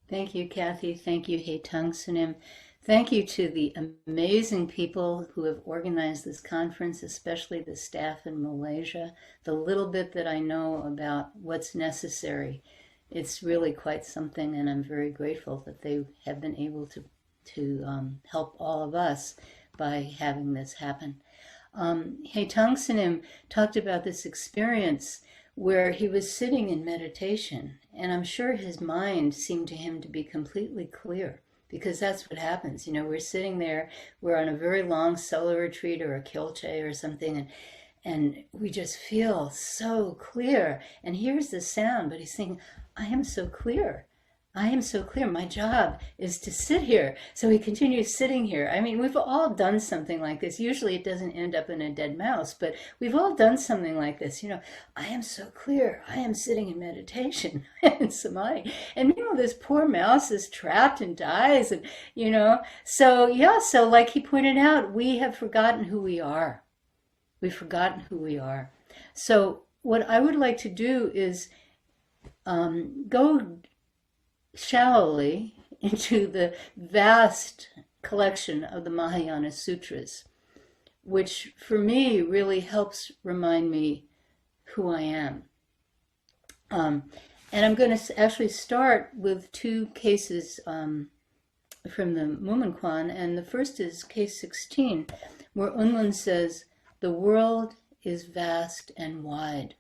Thank you, Kathy. Thank you, He Tung Sunim. Thank you to the amazing people who have organized this conference, especially the staff in Malaysia. The little bit that I know about what's necessary, it's really quite something, and I'm very grateful that they have been able to help all of us by having this happen. He Tung Sunim talked about this experience where he was sitting in meditation, and I'm sure his mind seemed to him to be completely clear, because that's what happens. You know, we're sitting there, we're on a very long solo retreat or a kilche or something, and we just feel so clear. And here's the sound, but he's saying, I am so clear. I am so clear. My job is to sit here. So he continues sitting here. I mean, we've all done something like this. Usually it doesn't end up in a dead mouse, but we've all done something like this. You know, I am so clear. I am sitting in meditation and samadhi. And meanwhile, this poor mouse is trapped and dies. And, you know, so yeah, so like he pointed out, we have forgotten who we are. We've forgotten who we are. So what I would like to do is go shallowly into the vast collection of the Mahayana Sutras, which for me really helps remind me who I am. And I'm going to actually start with two cases from the Mumonquan, and the first is case 16, where Unlun says, "The world is vast and wide.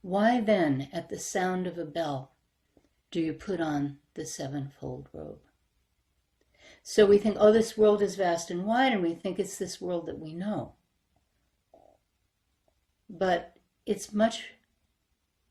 Why then, at the sound of a bell, do you put on the sevenfold robe?" So we think, oh, this world is vast and wide, and we think it's this world that we know. But it's much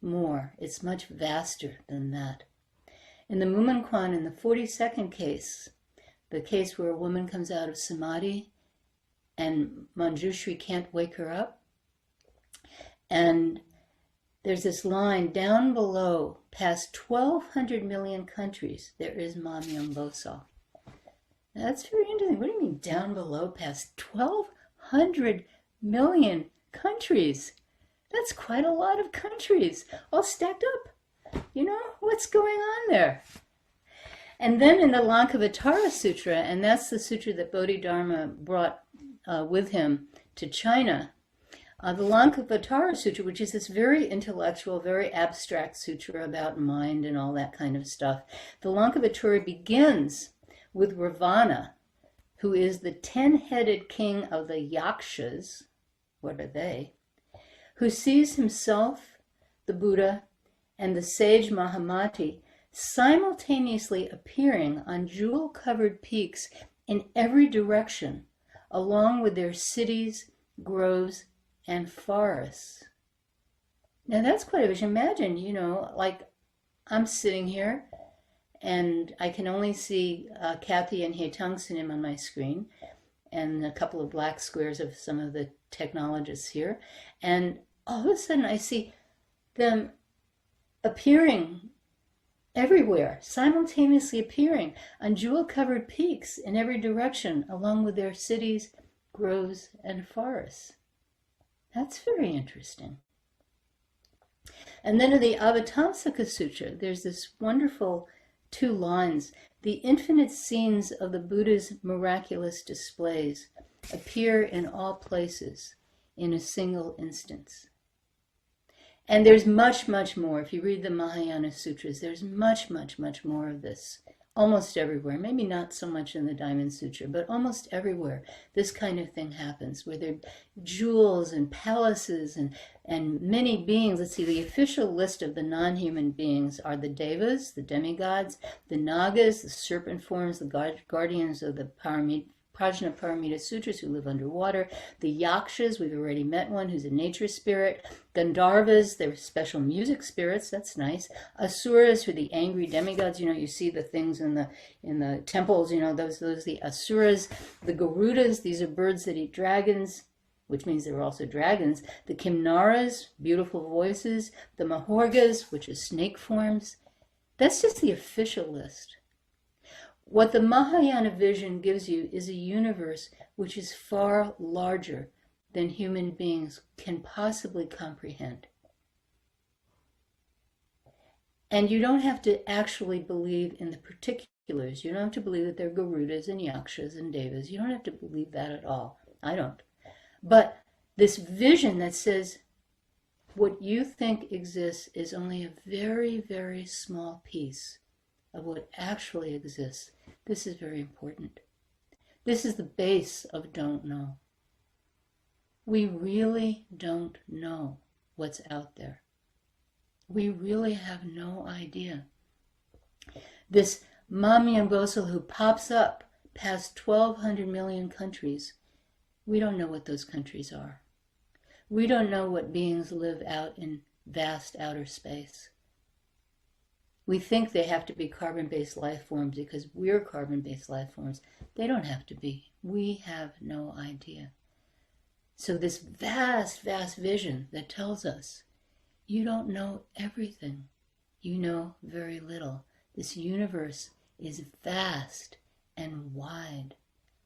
more, it's much vaster than that. In the Mumonquan, in the 42nd case, the case where a woman comes out of samadhi and Manjushri can't wake her up, and there's this line down below, past 1,200 million countries, there is Ma Myung Losal. Now that's very interesting. What do you mean down below, past 1,200 million countries? That's quite a lot of countries, all stacked up. You know, what's going on there? And then in the Lankavatara Sutra, and that's the sutra that Bodhidharma brought with him to China, the Lankavatara Sutra, which is this very intellectual, very abstract sutra about mind and all that kind of stuff. The Lankavatara begins with Ravana, who is the 10-headed king of the Yakshas. What are they? Who sees himself, the Buddha, and the sage Mahamati simultaneously appearing on jewel-covered peaks in every direction, along with their cities, groves, and forests. Now that's quite a vision. Imagine, you know, like I'm sitting here and I can only see Kathy and He Tung Sunim on my screen and a couple of black squares of some of the technologists here. And all of a sudden I see them appearing everywhere, simultaneously appearing on jewel-covered peaks in every direction, along with their cities, groves, and forests. That's very interesting. And then in the Avatamsaka Sutra, there's this wonderful two lines. The infinite scenes of the Buddha's miraculous displays appear in all places in a single instance. And there's much, much more. If you read the Mahayana Sutras, there's much, much, much more of this. Almost everywhere, maybe not so much in the Diamond Sutra, but almost everywhere this kind of thing happens, where there are jewels and palaces and many beings. Let's see, the official list of the non-human beings are the Devas, the demigods, the Nagas, the serpent forms, the guardians of the Prajna Paramita Sutras who live underwater, the Yakshas, we've already met one who's a nature spirit, Gandharvas, they're special music spirits, that's nice, Asuras, who are the angry demigods, you know, you see the things in the temples, you know, those are the Asuras, the Garudas, these are birds that eat dragons, which means they're also dragons, the Kimnaras, beautiful voices, the Mahorgas, which is snake forms. That's just the official list. What the Mahayana vision gives you is a universe which is far larger than human beings can possibly comprehend. And you don't have to actually believe in the particulars. You don't have to believe that they're Garudas and Yakshas and Devas. You don't have to believe that at all. I don't. But this vision that says what you think exists is only a very, very small piece of what actually exists. This is very important. This is the base of don't know. We really don't know what's out there. We really have no idea. This Mamyambosal who pops up past 1,200 million countries, we don't know what those countries are. We don't know what beings live out in vast outer space. We think they have to be carbon-based life forms because we're carbon-based life forms. They don't have to be. We have no idea. So this vast, vast vision that tells us you don't know everything. You know very little. This universe is vast and wide,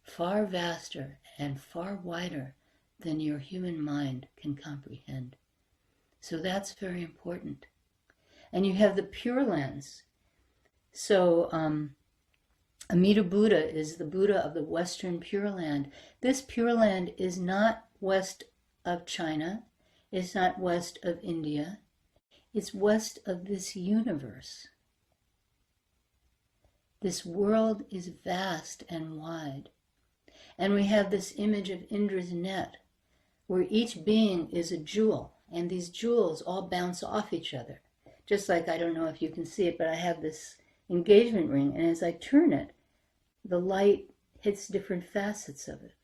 far vaster and far wider than your human mind can comprehend. So that's very important. And you have the Pure Lands. So Amida Buddha is the Buddha of the Western Pure Land. This Pure Land is not west of China. It's not west of India. It's west of this universe. This world is vast and wide. And we have this image of Indra's net, where each being is a jewel, and these jewels all bounce off each other. Just like, I don't know if you can see it, but I have this engagement ring, and as I turn it, the light hits different facets of it,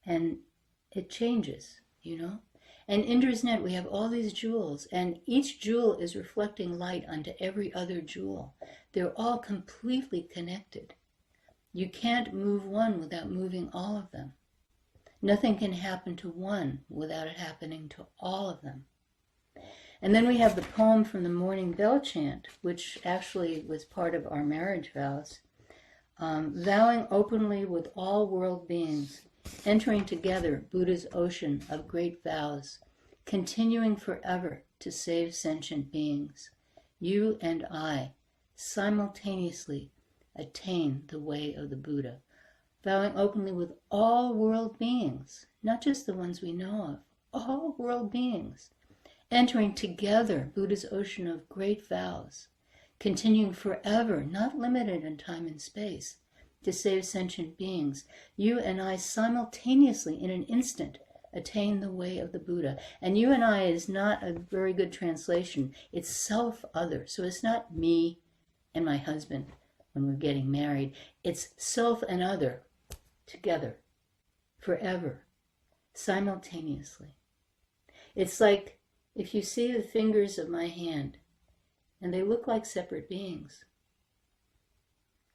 and it changes, you know? And Indra's net, we have all these jewels, and each jewel is reflecting light onto every other jewel. They're all completely connected. You can't move one without moving all of them. Nothing can happen to one without it happening to all of them. And then we have the poem from the Morning Bell Chant, which actually was part of our marriage vows. Vowing openly with all world beings, entering together Buddha's ocean of great vows, continuing forever to save sentient beings, you and I simultaneously attain the way of the Buddha, vowing openly with all world beings, not just the ones we know of, all world beings, entering together Buddha's ocean of great vows, continuing forever, not limited in time and space, to save sentient beings. You and I simultaneously, in an instant, attain the way of the Buddha. And you and I is not a very good translation. It's self-other. So it's not me and my husband when we're getting married. It's self and other together, forever, simultaneously. It's like if you see the fingers of my hand, and they look like separate beings.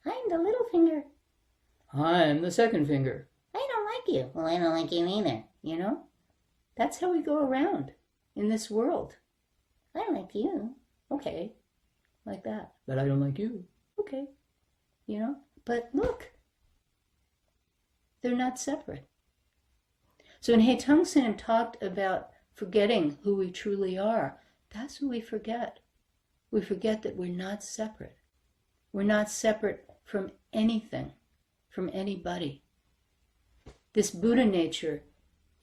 I'm the little finger. I'm the second finger. I don't like you. Well, I don't like you either. You know? That's how we go around in this world. I don't like you. Okay. Like that. But I don't like you. Okay. You know? But look. They're not separate. So when He Tongsen talked about forgetting who we truly are, that's what we forget. We forget that we're not separate. We're not separate from anything, from anybody. This Buddha nature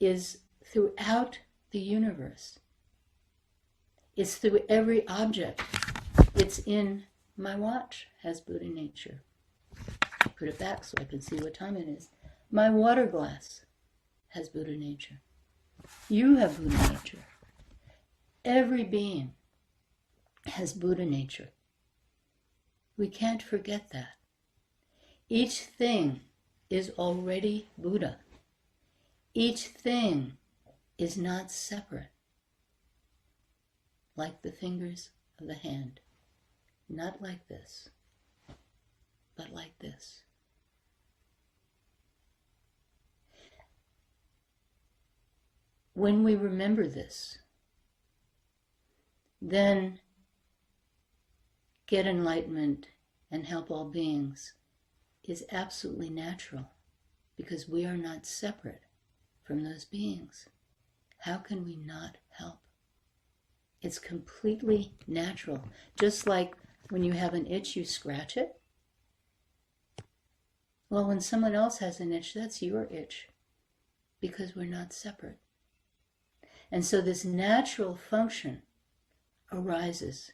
is throughout the universe. It's through every object. It's in my watch, has Buddha nature. Put it back so I can see what time it is. My water glass has Buddha nature. You have Buddha nature. Every being has Buddha nature. We can't forget that. Each thing is already Buddha. Each thing is not separate, like the fingers of the hand. Not like this, but like this. When we remember this, then get enlightenment and help all beings is absolutely natural, because we are not separate from those beings. How can we not help? It's completely natural. Just like when you have an itch, you scratch it. Well, when someone else has an itch, that's your itch, because we're not separate. And so this natural function arises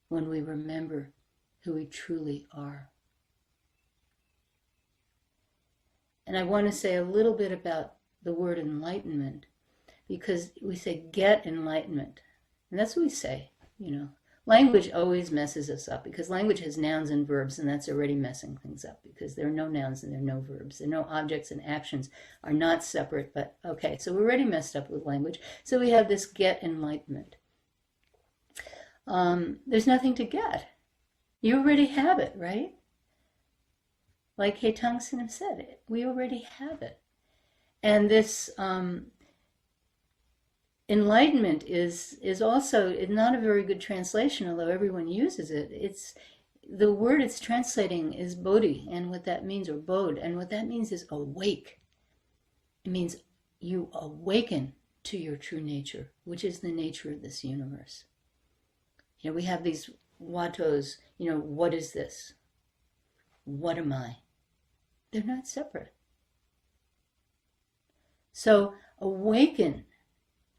when we remember who we truly are. And I want to say a little bit about the word enlightenment, because we say get enlightenment. And that's what we say, you know. Language always messes us up, because language has nouns and verbs, and that's already messing things up, because there are no nouns and there are no verbs. There are no objects, and actions are not separate. But okay, so we're already messed up with language. So we have this get enlightenment. There's nothing to get. You already have it, right? Like He Tongson said, we already have it. And this enlightenment is also not a very good translation, although everyone uses it. It's the word it's translating is bodhi, and what that means, or bod, and what that means is awake. It means you awaken to your true nature, which is the nature of this universe. You know, we have these wattos, you know, what is this? What am I? They're not separate. So awaken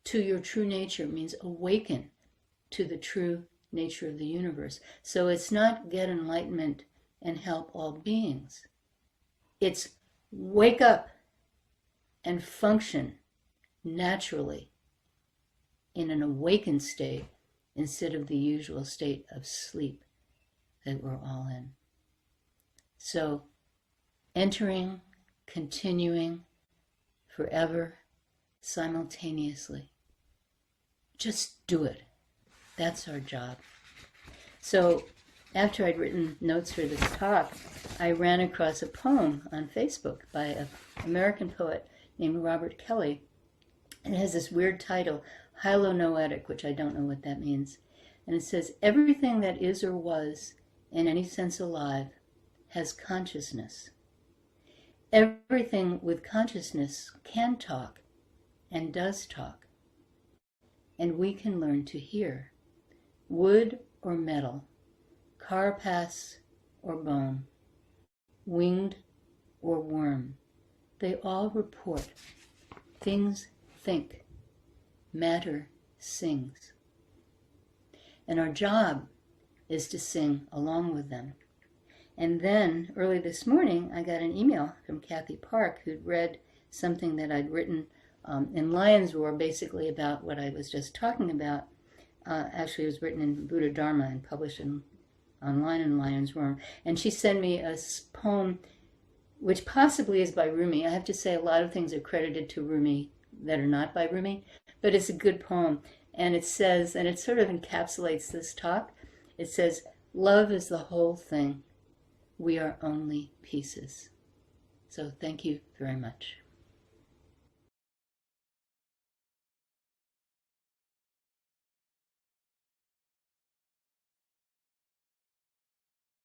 to your true nature means awaken to the true nature of the universe. So it's not get enlightenment and help all beings. It's wake up and function naturally in an awakened state instead of the usual state of sleep that we're all in. So entering, continuing, forever, simultaneously. Just do it. That's our job. So after I'd written notes for this talk, I ran across a poem on Facebook by an American poet named Robert Kelly. And it has this weird title, Hylonoetic, which I don't know what that means. And it says, everything that is or was, in any sense alive, has consciousness. Everything with consciousness can talk and does talk. And we can learn to hear. Wood or metal, carapace or bone, winged or worm, they all report. Things think. Matter sings. And our job is to sing along with them. And then, early this morning, I got an email from Kathy Park, who'd read something that I'd written in Lion's Roar, basically about what I was just talking about. Actually, it was written in Buddha Dharma and published online in Lion's Roar. And she sent me a poem, which possibly is by Rumi. I have to say a lot of things are credited to Rumi that are not by Rumi, but it's a good poem. And it says, and it sort of encapsulates this talk, it says, love is the whole thing. We are only pieces. So thank you very much.